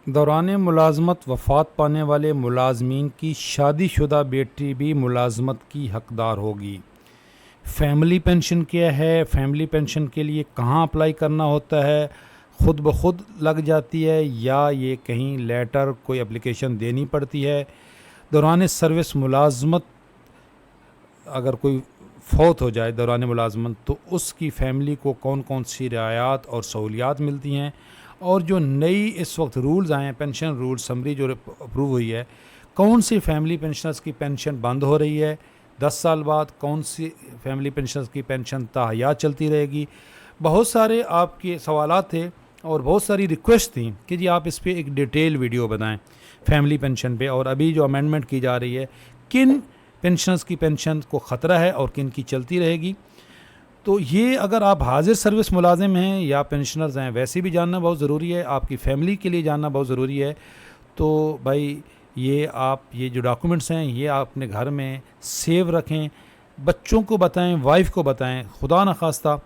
दौरान मुलाजमत वफ़ात पाने वाले मुलाजमीन की शादीशुदा बेटी भी मुलाजमत की हकदार होगी। फैमिली पेंशन क्या है, फैमिली पेंशन के लिए कहाँ अप्लाई करना होता है, ख़ुद ब खुद लग जाती है या ये कहीं लेटर कोई एप्लीकेशन देनी पड़ती है। दौरान सर्विस मुलाजमत अगर कोई फ़ौत हो जाए दौरान मुलाजमत तो उसकी फ़ैमिली को कौन कौन सी रियायत और सहूलियात मिलती हैं, और जो नई इस वक्त रूल्स आए हैं, पेंशन रूल समरी जो अप्रूव हुई है, कौन सी फैमिली पेंशनर्स की पेंशन बंद हो रही है 10 साल बाद, कौन सी फैमिली पेंशनर्स की पेंशन ताहयात चलती रहेगी। बहुत सारे आपके सवालात थे और बहुत सारी रिक्वेस्ट थी कि जी आप इस पर एक डिटेल वीडियो बनाएं फैमिली पेंशन पे, और अभी जो अमेंडमेंट की जा रही है किन पेंशनर्स की पेंशन को ख़तरा है और किन की चलती रहेगी। तो ये अगर आप हाजिर सर्विस मुलाजिम हैं या पेंशनर्स हैं, वैसे भी जानना बहुत ज़रूरी है, आपकी फ़ैमिली के लिए जानना बहुत ज़रूरी है। तो भाई ये जो डॉक्यूमेंट्स हैं ये आप अपने घर में सेव रखें, बच्चों को बताएं, वाइफ को बताएं, खुदा न खास्ता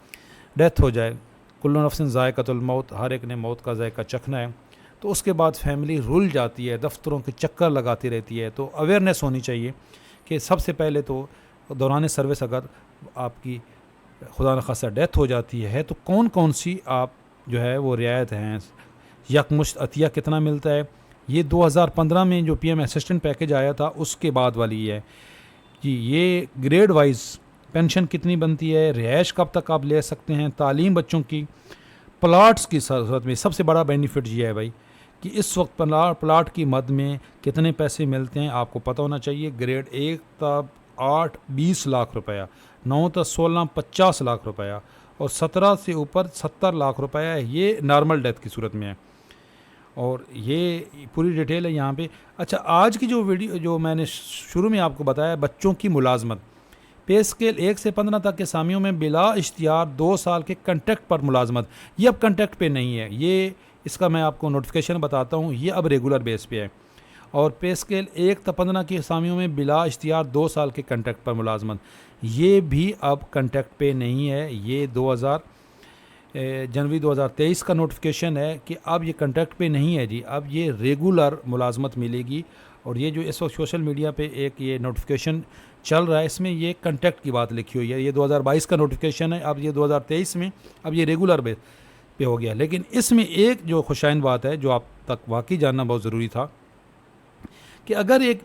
डेथ हो जाए, कुल्लु नफ्सिन ज़ायक़तुल मौत, हर एक ने मौत का जायका चखना है, तो उसके बाद फैमिली रुल जाती है, दफ्तरों के चक्कर लगाती रहती है। तो अवेयरनेस होनी चाहिए कि सबसे पहले तो दौरान सर्विस अगर आपकी खुदा न खास्ता डेथ हो जाती है तो कौन कौन सी आप जो है वो रियायत हैं, यकमुश्त अतिया कितना मिलता है। ये 2015 में जो पीएम असिस्टेंट पैकेज आया था उसके बाद वाली है जी। ये ग्रेड वाइज पेंशन कितनी बनती है, रिहाइश कब तक आप ले सकते हैं, तालीम बच्चों की, प्लाट्स की सूरत में सबसे बड़ा बेनिफिट ये है भाई कि इस वक्त प्लाट की मद में कितने पैसे मिलते हैं आपको पता होना चाहिए। ग्रेड 1 तब 8 20 लाख रुपया, 9 तक 16 50 लाख रुपया, और 17 से ऊपर 70 लाख रुपया है। ये नॉर्मल डेथ की सूरत में है और ये पूरी डिटेल है यहाँ पे। अच्छा, आज की जो वीडियो जो मैंने शुरू में आपको बताया, बच्चों की मुलाजमत, पे स्केल 1 से 15 तक के सामियों में बिला इश्तिहार 2 साल के कंट्रैक्ट पर मुलाजमत, ये अब कंट्रैक्ट पे नहीं है, ये इसका मैं आपको नोटिफिकेशन बताता हूँ, ये अब रेगुलर बेस पे है। और पे स्केल 1 तक 15 के सामियों में बिला इश्तिहार 2 साल के कंट्रैक्ट पर मुलाजमत, ये भी अब कंट्रैक्ट पे नहीं है। ये जनवरी 2023 का नोटिफिकेशन है कि अब ये कंट्रैक्ट पे नहीं है जी, अब ये रेगुलर मुलाजमत मिलेगी। और ये जो इस वक्त सोशल मीडिया पे एक ये नोटिफिकेशन चल रहा है, इसमें ये कंट्रैक्ट की बात लिखी हुई है। ये 2022 का नोटिफिकेशन है, अब ये 2023 में अब ये रेगुलर पे हो गया। लेकिन इसमें एक जो खुशाइन बात है जो आप तक वाकई जानना बहुत ज़रूरी था कि अगर एक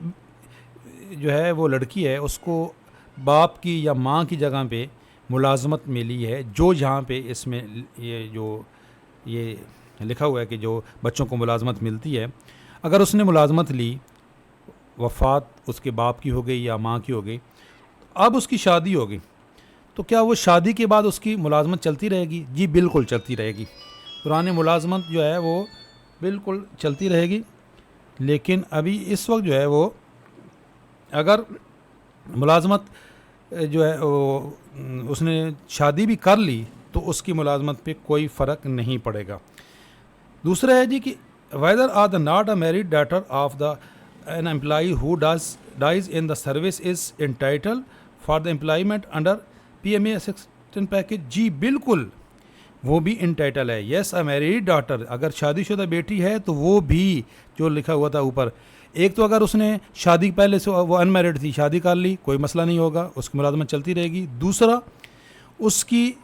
जो है वो लड़की है, उसको बाप की या माँ की जगह पे मुलाजमत मिली है, जो यहाँ पे इसमें ये लिखा हुआ है कि जो बच्चों को मुलाजमत मिलती है, अगर उसने मुलाजमत ली, वफ़ात उसके बाप की हो गई या माँ की हो गई, अब उसकी शादी हो गई, तो क्या वो शादी के बाद उसकी मुलाजमत चलती रहेगी? जी बिल्कुल चलती रहेगी। पुरानी मुलाजमत जो है वो बिल्कुल चलती रहेगी। लेकिन अभी इस वक्त जो है वो अगर मुलाजमत जो है वो उसने शादी भी कर ली तो उसकी मुलाजमत पे कोई फ़र्क नहीं पड़ेगा। दूसरा है जी कि whether are the not a married daughter of the an employee who dies in the service is entitle for the employment under PMA assistant package. जी बिल्कुल, वो भी एंटाइटल है। येस, अ मैरिड डॉटर, अगर शादीशुदा बेटी है तो वो भी, जो लिखा हुआ था ऊपर, एक तो अगर उसने शादी पहले से वो अनमैरिड थी, शादी कर ली, कोई मसला नहीं होगा, उसकी मुलाजमत चलती रहेगी। दूसरा, उसकी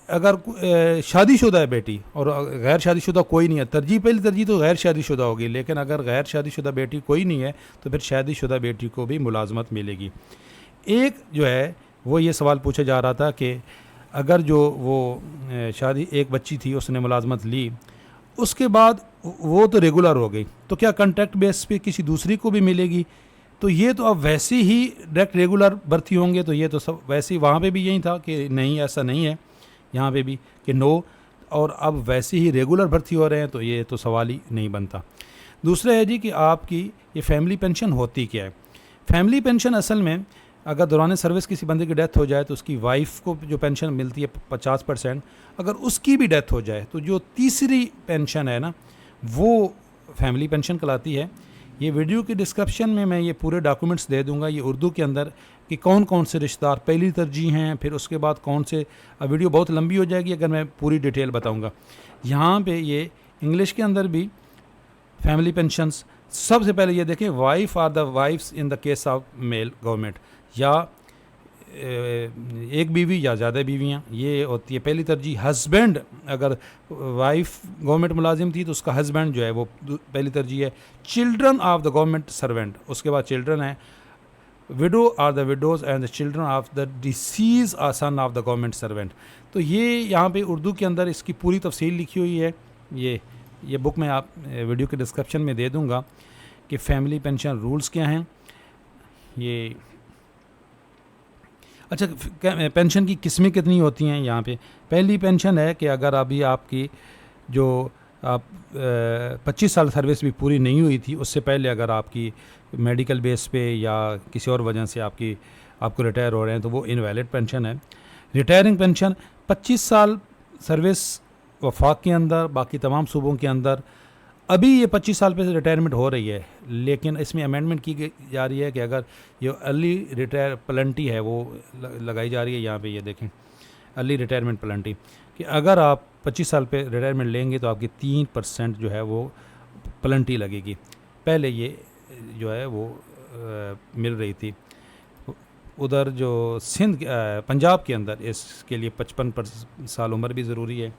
अगर शादीशुदा है बेटी और गैर शादीशुदा कोई नहीं है, पहली तरजीह तो गैर शादीशुदा होगी, लेकिन अगर गैर शादीशुदा बेटी कोई नहीं है तो फिर शादीशुदा बेटी को भी मुलाजमत मिलेगी। एक जो है वो ये सवाल पूछा जा रहा था कि अगर जो वो शादी एक बच्ची थी उसने मुलाजमत ली, उसके बाद वो तो रेगुलर हो गई, तो क्या कॉन्ट्रैक्ट बेस पे किसी दूसरी को भी मिलेगी? तो ये तो अब वैसे ही डायरेक्ट रेगुलर भर्ती होंगे, तो ये तो सब वैसे ही, वहाँ पे भी यही था कि नहीं, ऐसा नहीं है, यहाँ पे भी कि नो, और अब वैसे ही रेगुलर भर्ती हो रहे हैं, तो ये तो सवाल ही नहीं बनता। दूसरा है जी कि आपकी ये फैमिली पेंशन होती क्या है। फैमिली पेंशन असल में अगर दौरान सर्विस किसी बंदे की डेथ हो जाए तो उसकी वाइफ को जो पेंशन मिलती है 50%, अगर उसकी भी डेथ हो जाए तो जो तीसरी पेंशन है ना, वो फैमिली पेंशन कहलाती है। ये वीडियो के डिस्क्रिप्शन में मैं ये पूरे डॉक्यूमेंट्स दे दूंगा, ये उर्दू के अंदर, कि कौन कौन से रिश्तेदार पहली तरजीह हैं, फिर उसके बाद कौन से। वीडियो बहुत लंबी हो जाएगी अगर मैं पूरी डिटेल बताऊंगा। यहाँ पे ये इंग्लिश के अंदर भी फैमिली पेंशन्स, सबसे पहले ये देखें, wife are the wifes in the case of male government, या एक बीवी या ज़्यादा बीवियाँ, ये होती है पहली तरजीह। हस्बैंड, अगर वाइफ गवर्नमेंट मुलाजिम थी तो उसका हस्बैंड जो है वो पहली तरजीह है। Children of the government servant, उसके बाद चिल्ड्रन है। Widow are the widows and the children of the deceased are son of the government servant. तो ये यहाँ पे उर्दू के अंदर इसकी पूरी तफसील लिखी हुई है। ये बुक मैं आप वीडियो के डिस्क्रिप्शन में दे दूँगा कि फैमिली पेंशन रूल्स क्या हैं। ये अच्छा, पेंशन की किस्में कितनी होती हैं यहाँ पे। पहली पेंशन है कि अगर अभी आपकी जो आप 25 साल सर्विस भी पूरी नहीं हुई थी, उससे पहले अगर आपकी मेडिकल बेस पे या किसी और वजह से आपको रिटायर हो रहे हैं तो वो इनवैलिड पेंशन है। रिटायरिंग पेंशन 25 साल सर्विस वफाक के अंदर, बाकी तमाम सूबों के अंदर अभी ये 25 साल पे रिटायरमेंट हो रही है, लेकिन इसमें अमेंडमेंट की जा रही है कि अगर ये अर्ली रिटायर प्लेंटी है वो लगाई जा रही है। यहाँ पे ये देखें, अर्ली रिटायरमेंट प्लेंटी, कि अगर आप 25 साल पे रिटायरमेंट लेंगे तो आपकी 3% जो है वो प्लेंटी लगेगी। पहले ये जो है वो मिल रही थी। उधर जो सिंध पंजाब के अंदर इसके लिए 55 साल उम्र भी ज़रूरी है।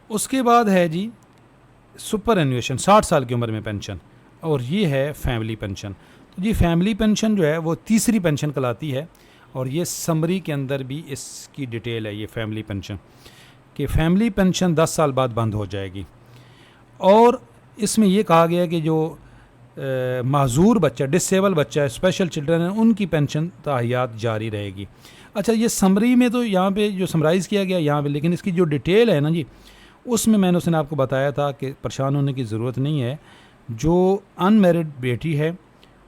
उसके बाद है जी सुपर एन्युएशन, 60 साल की उम्र में पेंशन, और ये है फैमिली पेंशन। तो जी फैमिली पेंशन जो है वो तीसरी पेंशन कहलाती है, और ये समरी के अंदर भी इसकी डिटेल है। ये फैमिली पेंशन कि फैमिली पेंशन 10 साल बाद बंद हो जाएगी, और इसमें ये कहा गया है कि जो माजूर बच्चा, डिसेबल बच्चा है, स्पेशल चिल्ड्रन है, उनकी पेंशन ताहियात जारी रहेगी। अच्छा, ये समरी में तो यहाँ पे जो समराइज़ किया गया यहाँ पे, लेकिन इसकी जो डिटेल है ना जी, उसमें मैंने उसने आपको बताया था कि परेशान होने की ज़रूरत नहीं है। जो अनमैरिड बेटी है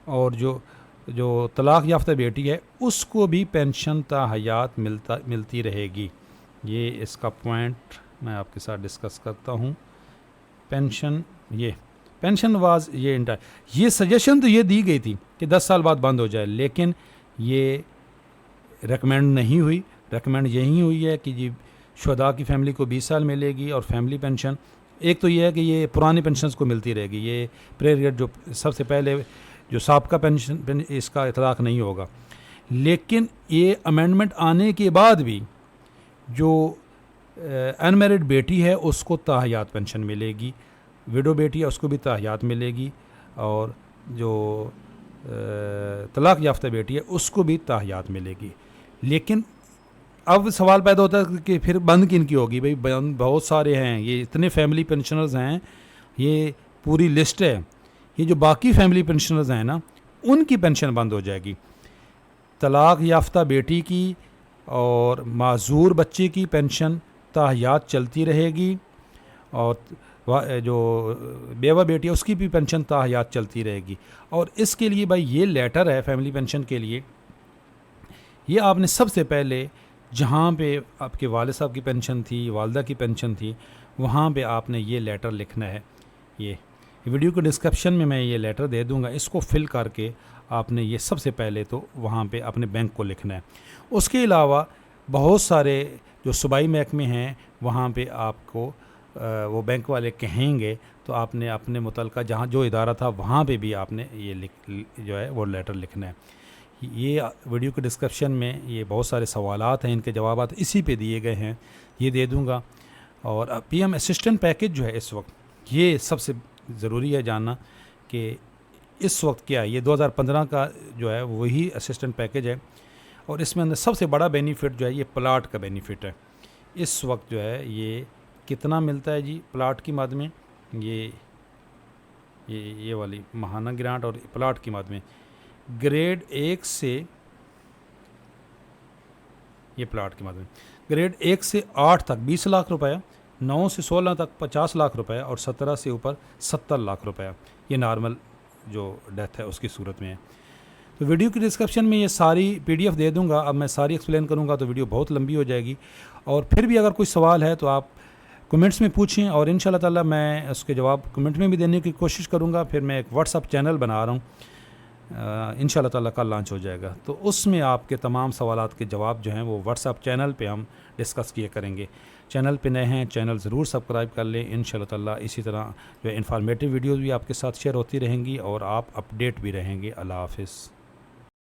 और जो तलाक़ याफ्ता बेटी है, उसको भी पेंशन ताहयात मिलती रहेगी। ये इसका पॉइंट मैं आपके साथ डिस्कस करता हूँ। पेंशन वाज ये सजेशन तो ये दी गई थी कि 10 साल बाद बंद हो जाए, लेकिन ये रेकमेंड नहीं हुई। रेकमेंड यही हुई है कि जी शुहदा की फ़ैमिली को 20 साल मिलेगी, और फैमिली पेंशन एक तो ये है कि ये पुरानी पेंशन्स को मिलती रहेगी। ये पीरियड जो सबसे पहले जो साबका पेंशन इसका इतलाक़ नहीं होगा, लेकिन ये अमेंडमेंट आने के बाद भी जो अनमैरिड बेटी है उसको ताहयात पेंशन मिलेगी, विडो बेटी है उसको भी ताहयात मिलेगी, और जो तलाक़ याफ्ता बेटी है उसको भी ताहयात मिलेगी। लेकिन अब सवाल पैदा होता है कि फिर बंद किन की होगी। भाई बहुत सारे हैं, ये इतने फैमिली पेंशनर्स हैं, ये पूरी लिस्ट है। ये जो बाकी फैमिली पेंशनर्स हैं ना, उनकी पेंशन बंद हो जाएगी। तलाक़ याफ्ता बेटी की और माजूर बच्चे की पेंशन ताहयात चलती रहेगी, और जो बेवा बेटी है उसकी भी पेंशन ताहयात चलती रहेगी। और इसके लिए भाई ये लेटर है फैमिली पेंशन के लिए, ये आपने सबसे पहले जहाँ पे आपके वाले साहब की पेंशन थी, वालदा की पेंशन थी, वहाँ पे आपने ये लेटर लिखना है। ये वीडियो के डिस्क्रिप्शन में मैं ये लेटर दे दूँगा, इसको फिल करके आपने ये सबसे पहले तो वहाँ पे अपने बैंक को लिखना है। उसके अलावा बहुत सारे जो सूबाई महकमे हैं वहाँ पे आपको वो बैंक वाले कहेंगे, तो आपने अपने मुतलका जहाँ जो इदारा था वहाँ पे भी आपने ये जो है वो लेटर लिखना है। ये वीडियो के डिस्क्रिप्शन में ये बहुत सारे सवालात हैं, इनके जवाबात इसी पे दिए गए हैं, ये दे दूँगा। और पीएम असिस्टेंट पैकेज जो है इस वक्त, ये सबसे ज़रूरी है जानना कि इस वक्त क्या है। ये 2015 का जो है वही असिस्टेंट पैकेज है, और इसमें अंदर सबसे बड़ा बेनिफिट जो है ये प्लाट का बेनिफिट है। इस वक्त जो है ये कितना मिलता है जी प्लाट की मद में, ये वाली महाना ग्रांट और प्लाट की मद में ग्रेड 1 से, ये प्लाट की मद में ग्रेड 1 से 8 तक 20 लाख रुपया, 9 से 16 तक 50 लाख रुपया, और 17 से ऊपर 70 लाख रुपया। ये नॉर्मल जो डेथ है उसकी सूरत में है। तो वीडियो की डिस्क्रिप्शन में ये सारी PDF दे दूंगा। अब मैं सारी एक्सप्लेन करूंगा तो वीडियो बहुत लंबी हो जाएगी, और फिर भी अगर कोई सवाल है तो आप कमेंट्स में पूछें, और इंशाल्लाह ताला मैं उसके जवाब कमेंट में भी देने की कोशिश करूंगा। फिर मैं एक व्हाट्सअप चैनल बना रहा हूँ, इंशाल्लाह ताला कल लॉन्च हो जाएगा, तो उसमें आपके तमाम सवालात के जवाब जो हैं वो व्हाट्सअप चैनल पे हम डिस्कस किए करेंगे। चैनल पे नए हैं चैनल ज़रूर सब्सक्राइब कर लें। इंशाअल्लाह ताला इसी तरह जो है इंफॉर्मेटिव वीडियोज़ भी आपके साथ शेयर होती रहेंगी और आप अपडेट भी रहेंगे। अल्लाह हाफ़िज़।